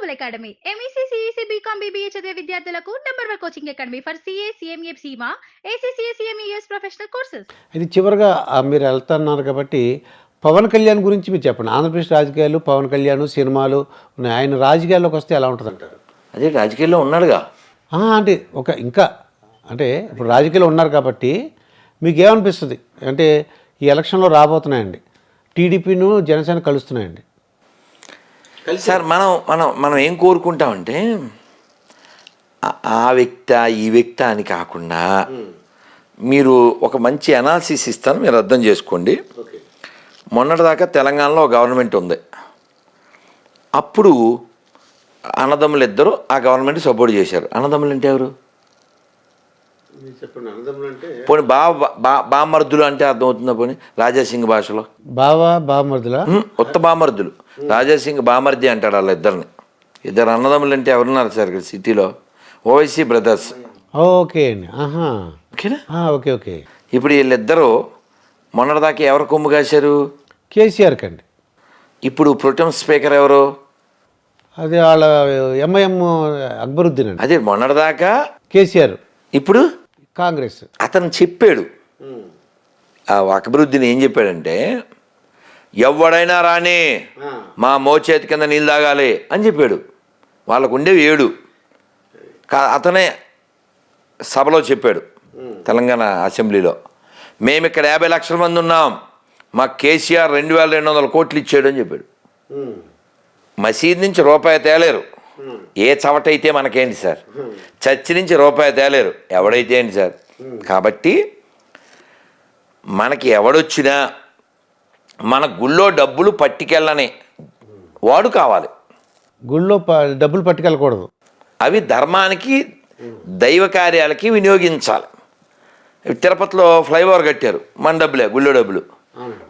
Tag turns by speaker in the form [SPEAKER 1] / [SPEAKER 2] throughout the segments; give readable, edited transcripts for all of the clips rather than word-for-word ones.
[SPEAKER 1] Global academy MEC CEC BCom BBA చదివే విద్యార్థులకు number 1 coaching academy for CA CMA CIMA ACCA CMES professional courses.
[SPEAKER 2] ఇది చివరిగా మీరు వెళ్తున్నారు కాబట్టి పవన్ కళ్యాణ్ గురించి మీరు చెప్పండి. ఆంధ్రప్రదేశ్ రాజకీయాలు, పవన్ కళ్యాణ్ సినిమాలు ఉన్నాయి. ఆయన రాజకీయాల్లోకి వస్తే ఎలా ఉంటుంది అంటారు?
[SPEAKER 3] అదే రాజకీయాల్లో ఉన్నాడుగా.
[SPEAKER 2] అంటే ఇంకా అంటే ఇప్పుడు రాజకీయాల్లో ఉన్నారు కాబట్టి మీకు ఏమనిపిస్తుంది? అంటే ఈ ఎలక్షన్లో రాబోతున్నాయండి, టీడీపీను జనసేన కలుస్తున్నాయండి.
[SPEAKER 3] సార్ మనం మనం మనం ఏం కోరుకుంటామంటే ఆ వ్యక్తి ఈ వ్యక్తి అని కాకుండా మీరు ఒక మంచి అనాలిసిస్ ఇస్తాను, మీరు అర్థం చేసుకోండి. మొన్నటిదాకా తెలంగాణలో గవర్నమెంట్ ఉంది. అప్పుడు అన్నదమ్ములు ఇద్దరు ఆ గవర్నమెంట్ సపోర్ట్ చేశారు. అన్నదమ్ములు అంటే ఎవరు? పోనీ బామర్దులు అంటే అర్థమవుతుందా? పోనీ రాజాసింగ్ భాషలో
[SPEAKER 2] బామర్దుల
[SPEAKER 3] ఉత్త బామర్దులు. రాజాసింగ్ బామర్ది అంటాడు వాళ్ళ ఇద్దరిని. ఇద్దరు అన్నదమ్ములు అంటే ఎవరున్నారు సార్ ఇక్కడ సిటీలో? ఓవైసీ బ్రదర్స్.
[SPEAKER 2] ఓకే అండి.
[SPEAKER 3] ఓకేనా?
[SPEAKER 2] Okay okay.
[SPEAKER 3] ఇప్పుడు వీళ్ళిద్దరూ మొన్నటిదాకా ఎవరు కొమ్ము కాశారు?
[SPEAKER 2] కేసీఆర్ కండి.
[SPEAKER 3] ఇప్పుడు ప్రొటెం స్పీకర్ ఎవరు?
[SPEAKER 2] అది వాళ్ళ ఎంఐఎం అక్బరుద్దీన్ అండి.
[SPEAKER 3] అదే మొన్నటిదాకా
[SPEAKER 2] కేసీఆర్,
[SPEAKER 3] ఇప్పుడు
[SPEAKER 2] కాంగ్రెస్.
[SPEAKER 3] అతను చెప్పాడు, ఆ అక్బరుద్దీన్ ఏం చెప్పాడంటే, ఎవడైనా రాని మా మోచేతి కింద నీళ్ళు తాగాలి అని చెప్పాడు. వాళ్ళకు ఉండేవి 7. అతనే సభలో చెప్పాడు తెలంగాణ అసెంబ్లీలో, మేము ఇక్కడ 50 లక్షల మంది ఉన్నాం, మా కేసీఆర్ 2200 కోట్లు ఇచ్చాడు అని చెప్పాడు. మసీద్ నుంచి రూపాయి తేలేరు, ఏ చవటైతే మనకేంటి సార్? చర్చి నుంచి రూపాయి తేలేరు, ఎవడైతే ఏంటి సార్? కాబట్టి మనకి ఎవడొచ్చినా మన గుళ్ళో డబ్బులు పట్టుకెళ్ళని వాడు కావాలి.
[SPEAKER 2] గుళ్ళో డబ్బులు పట్టుకెళ్ళకూడదు, అవి
[SPEAKER 3] ధర్మానికి దైవ కార్యాలకి వినియోగించాలి. తిరుపతిలో ఫ్లైఓవర్ కట్టారు, మన డబ్బులే, గుళ్ళో డబ్బులు.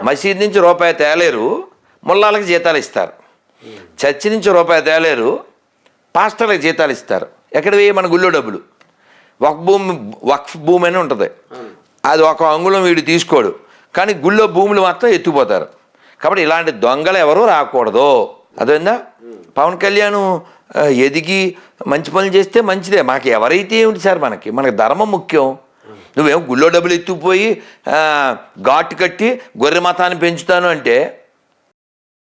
[SPEAKER 3] మసీద్ నుంచి రూపాయి తేలేరు, ముల్లాలకు జీతాలు ఇస్తారు. చర్చి నుంచి రూపాయి తేలేరు, పాస్టర్లకు జీతాలు ఇస్తారు. ఎక్కడవి? మన గుళ్ళో డబ్బులు. వక్ఫ్ భూమి అని ఉంటుంది, అది 1 అంగుళం వీడు తీసుకోడు, కానీ గుళ్ళో భూములు మాత్రం ఎత్తుకుపోతారు. కాబట్టి ఇలాంటి దొంగలు ఎవరూ రాకూడదు. అదేందా? పవన్ కళ్యాణ్ ఎదిగి మంచి పనులు చేస్తే మంచిదే, మాకు ఎవరైతే ఏమిటి సార్? మనకి ధర్మం ముఖ్యం. నువ్వేం గుళ్ళో డబ్బులు ఎత్తుకుపోయి ఘాటు కట్టి గొర్రె మతాన్ని పెంచుతాను అంటే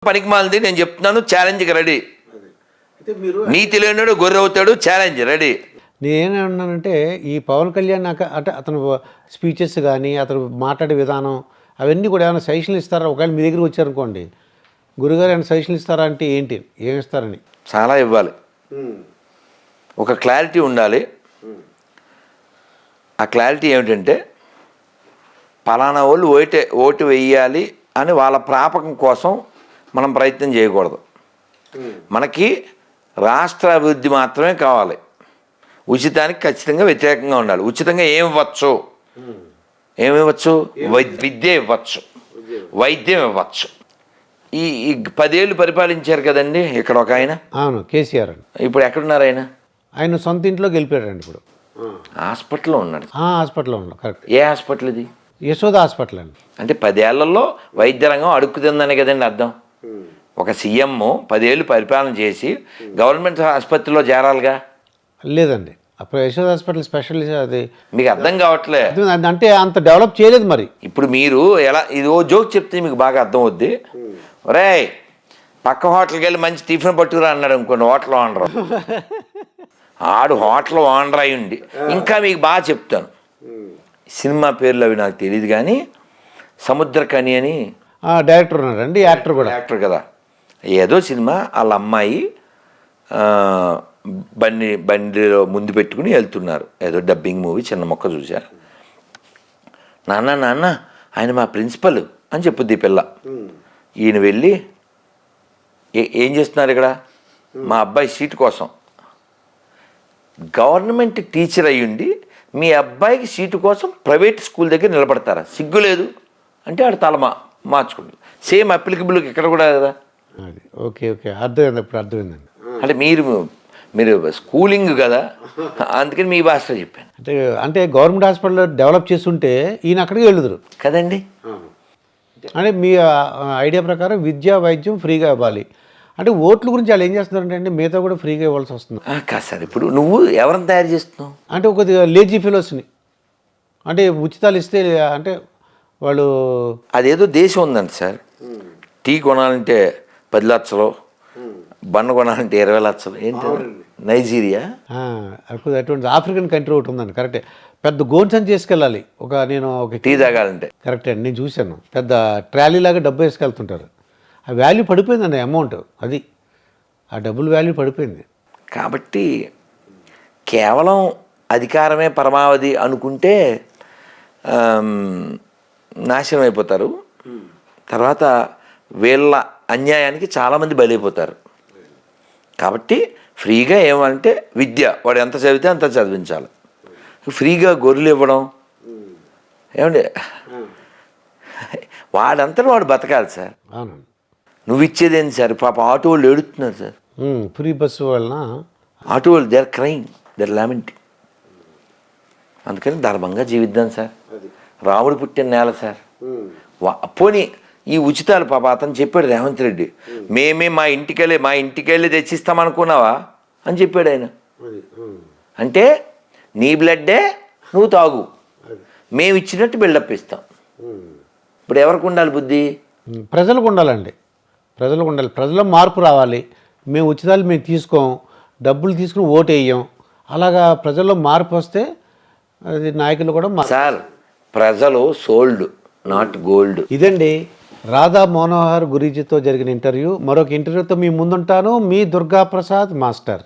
[SPEAKER 3] పనికి మాలింది. నేను చెప్తున్నాను, ఛాలెంజ్కి రెడీ. నీతి లేనాడు గొర్రె అవుతాడు, ఛాలెంజ్ రెడీ.
[SPEAKER 2] నేనేమన్నానంటే ఈ పవన్ కళ్యాణ్ అంటే అతను స్పీచెస్ కానీ అతను మాట్లాడే విధానం అవన్నీ కూడా ఏమైనా సజెషన్లు ఇస్తారా? ఒకవేళ మీ దగ్గరికి వచ్చారనుకోండి, గురుగారు ఏమైనా సజెషన్లు ఇస్తారా అంటే ఏంటి, ఏమి ఇస్తారని?
[SPEAKER 3] చాలా ఇవ్వాలి. ఒక క్లారిటీ ఉండాలి. ఆ క్లారిటీ ఏమిటంటే, పలానా వాళ్ళు ఓటు వేయాలి అని వాళ్ళ ప్రాపకం కోసం మనం ప్రయత్నం చేయకూడదు. మనకి రాష్ట్ర అభివృద్ధి మాత్రమే కావాలి. ఉచితానికి ఖచ్చితంగా వ్యతిరేకంగా ఉండాలి. ఉచితంగా ఏమివ్వచ్చు? విద్య ఇవ్వచ్చు, వైద్యం ఇవ్వచ్చు. ఈ 10 ఏళ్ళు పరిపాలించారు కదండి ఇక్కడ ఒక ఆయన.
[SPEAKER 2] అవును, కేసీఆర్.
[SPEAKER 3] ఇప్పుడు ఎక్కడున్నారు ఆయన?
[SPEAKER 2] ఆయన సొంత ఇంట్లోకి వెళ్ళిపోయాడండి. ఇప్పుడు
[SPEAKER 3] హాస్పిటల్లో ఉన్నాడు.
[SPEAKER 2] హాస్పిటల్లో ఉన్నాడు. కరెక్ట్.
[SPEAKER 3] ఏ హాస్పిటల్ ఇది?
[SPEAKER 2] యశోద హాస్పిటల్ అండి.
[SPEAKER 3] అంటే 10 ఏళ్లలో వైద్య రంగం అడుక్కుతుందని కదండి అర్థం. ఒక సీఎం 10 ఏళ్ళు పరిపాలన చేసి గవర్నమెంట్ ఆసుపత్రిలో చేరాలిగా.
[SPEAKER 2] లేదండి, అప్పుడు యశోద హాస్పిటల్ స్పెషలిస్ట్. అది
[SPEAKER 3] మీకు అర్థం కావట్లే.
[SPEAKER 2] అంటే అంత డెవలప్ చేయలేదు. మరి
[SPEAKER 3] ఇప్పుడు మీరు ఎలా, ఇది ఓ జోక్ చెప్తే మీకు బాగా అర్థం అవుద్ది. ఒరే, పక్క హోటల్కి వెళ్ళి మంచి టిఫిన్ పట్టుకురా అన్నాడు అనుకోండి హోటల్ ఓనర్. ఆడు హోటల్ ఓనర్ అయి ఉండి ఇంకా మీకు బాగా చెప్తాను. సినిమా పేర్లు అవి నాకు తెలియదు, కానీ సముద్రకని అని
[SPEAKER 2] డైరెక్టర్ ఉన్నారండి, యాక్టర్ కూడా.
[SPEAKER 3] యాక్టర్ కదా. ఏదో సినిమా వాళ్ళ అమ్మాయి బండిలో ముందు పెట్టుకుని వెళ్తున్నారు, ఏదో డబ్బింగ్ మూవీ, చిన్న మొక్క చూసా. నాన్న ఆయన మా ప్రిన్సిపల్ అని చెప్పుద్ది ఈ పిల్ల. ఈయన వెళ్ళి, ఏం చేస్తున్నారు ఇక్కడ? మా అబ్బాయి సీటు కోసం. గవర్నమెంట్ టీచర్ అయ్యుండి మీ అబ్బాయికి సీటు కోసం ప్రైవేట్ స్కూల్ దగ్గర నిలబడతారా? సిగ్గు లేదు అంటే ఆడు తల మార్చుకుంటారు. సేమ్ అప్లికబుల్ ఇక్కడ కూడా కదా.
[SPEAKER 2] ఓకే ఓకే, అర్థమైంది. ఇప్పుడు అర్థమైందండి.
[SPEAKER 3] అంటే మీరు స్కూలింగ్ కదా, అందుకని మీ భాషలో చెప్పాను.
[SPEAKER 2] అంటే గవర్నమెంట్ హాస్పిటల్ డెవలప్ చేస్తుంటే ఈయన అక్కడికి వెళ్తురు
[SPEAKER 3] కదండి.
[SPEAKER 2] అంటే మీ ఐడియా ప్రకారం విద్యా వైద్యం ఫ్రీగా ఇవ్వాలి. అంటే ఓట్ల గురించి వాళ్ళు ఏం చేస్తున్నారంటే అండి మిగతా కూడా ఫ్రీగా ఇవ్వాల్సి వస్తుంది.
[SPEAKER 3] కాదు సార్, ఇప్పుడు నువ్వు ఎవరిని తయారు చేస్తున్నావు?
[SPEAKER 2] అంటే కొద్దిగా లేజీ ఫెలోస్ని అంటే ఉచితాలు ఇస్తే అంటే వాళ్ళు
[SPEAKER 3] అదేదో దేశం ఉందండి సార్, టీ కొనాలంటే 10 లక్షలు, బండ కొనాలంటే 20 లక్షలు. ఏంటి నైజీరియా?
[SPEAKER 2] అటువంటి ఆఫ్రికన్ కంట్రీ ఒకటి ఉందండి, కరెక్టే. పెద్ద గోన్స్ అని చేసుకెళ్ళాలి. నేను ఒక
[SPEAKER 3] టీ తాగాలంటే.
[SPEAKER 2] కరెక్టే అండి, నేను చూశాను. పెద్ద ట్రాలీ లాగా డబ్బు వేసుకెళ్తుంటారు. ఆ వాల్యూ పడిపోయిందండి, అమౌంట్ అది, ఆ డబ్బులు వాల్యూ పడిపోయింది.
[SPEAKER 3] కాబట్టి కేవలం అధికారమే పరమావధి అనుకుంటే నాశనం అయిపోతారు. తర్వాత వీళ్ళ అన్యాయానికి చాలామంది బలైపోతారు. కాబట్టి ఫ్రీగా ఏమంటే విద్య, వాడు ఎంత చదివితే అంత చదివించాలి. ఫ్రీగా గొర్రెలు ఇవ్వడం ఏమండి, వాడంతటా వాడు బతకాలి సార్.
[SPEAKER 2] అవునండి.
[SPEAKER 3] నువ్వు ఇచ్చేదేంటి సార్? పాప ఆటో వాళ్ళు ఏడుతున్నారు సార్.
[SPEAKER 2] ఫ్రీ బస్సు వలన
[SPEAKER 3] ఆటో వాళ్ళు they are crying, they are lamenting. అందుకని ధర్మంగా జీవిద్దాం సార్. రాముడు పుట్టిన నేల సార్. పోనీ ఈ ఉచితాలు పాప అతను చెప్పాడు రేవంత్ రెడ్డి, మేమే మా ఇంటికెళ్ళి తెచ్చిస్తామనుకున్నావా అని చెప్పాడు ఆయన. అంటే నీ బ్లడ్డే నువ్వు తాగు, మేము ఇచ్చినట్టు బిల్డప్ ఇస్తాం. ఇప్పుడు ఎవరికి ఉండాలి బుద్ధి?
[SPEAKER 2] ప్రజలకు ఉండాలండి, ప్రజలకు ఉండాలి. ప్రజల్లో మార్పు రావాలి. మేము ఉచితాలు మేము తీసుకోం, డబ్బులు తీసుకుని ఓటు వేయం. అలాగా ప్రజల్లో మార్పు వస్తే అది నాయకులు కూడా
[SPEAKER 3] సార్, ప్రజలు సోల్డ్ నాట్ గోల్డ్.
[SPEAKER 2] ఇదండి రాధా మనోహర్ గురూజీతో జరిగిన ఇంటర్వ్యూ. మరొక ఇంటర్వ్యూతో మీ ముందుంటాను, మీ దుర్గాప్రసాద్ మాస్టర్.